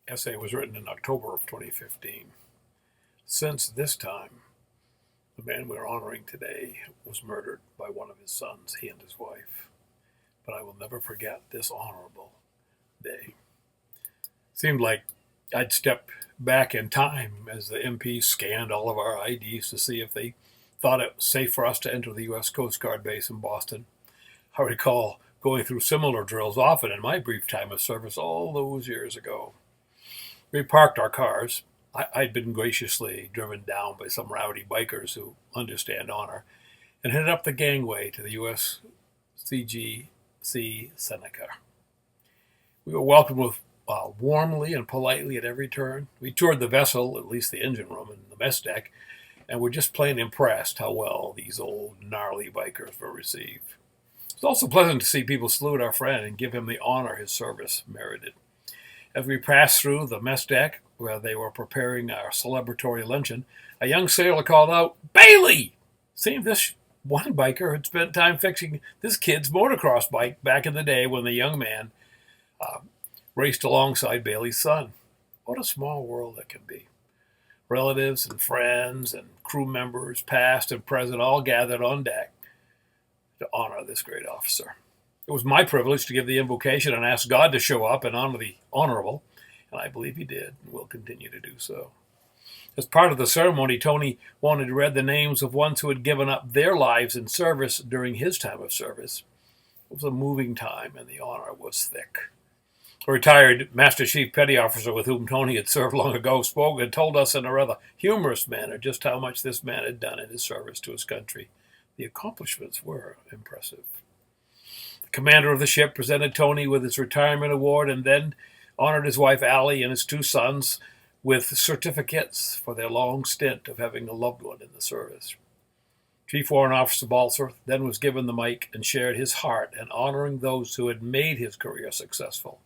essay was written in October of 2015. Since this time, the man we're honoring today was murdered by one of his sons, he and his wife. But I will never forget this honorable day. Seemed like I'd step back in time as the MP scanned all of our IDs to see if they thought it was safe for us to enter the U.S. Coast Guard base in Boston. I recall going through similar drills often in my brief time of service all those years ago. We parked our cars. I'd been graciously driven down by some rowdy bikers who understand honor, and headed up the gangway to the USCG Seneca. We were welcomed with warmly and politely at every turn. We toured the vessel, at least the engine room and the mess deck, and were just plain impressed how well these old, gnarly bikers were received. It was also pleasant to see people salute our friend and give him the honor his service merited. As we passed through the mess deck, where they were preparing our celebratory luncheon, a young sailor called out, "Bailey!" Seemed this one biker had spent time fixing this kid's motocross bike back in the day when the young man raced alongside Bailey's son. What a small world it can be. Relatives and friends and crew members, past and present, all gathered on deck to honor this great officer. It was my privilege to give the invocation and ask God to show up and honor the honorable, and I believe he did and will continue to do so. As part of the ceremony, Tony wanted to read the names of ones who had given up their lives in service during his time of service. It was a moving time, and the honor was thick. A retired Master Chief Petty Officer with whom Tony had served long ago spoke and told us in a rather humorous manner just how much this man had done in his service to his country. The accomplishments were impressive. The commander of the ship presented Tony with his retirement award and then honored his wife Allie and his two sons with certificates for their long stint of having a loved one in the service. Chief Warrant Officer Balcer then was given the mic and shared his heart in honoring those who had made his career successful.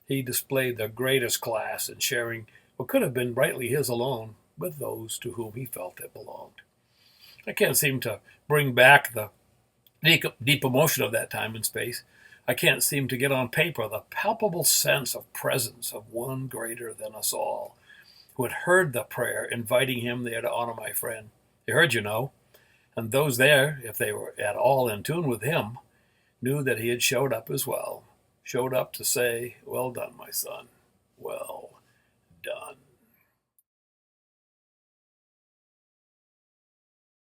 He displayed the greatest class in sharing what could have been rightly his alone with those to whom he felt it belonged. I can't seem to bring back the deep emotion of that time and space. I can't seem to get on paper the palpable sense of presence of one greater than us all, who had heard the prayer inviting him there to honor my friend. They heard, and those there, if they were at all in tune with him, knew that he had showed up as well. Showed up to say, "Well done, my son. Well done."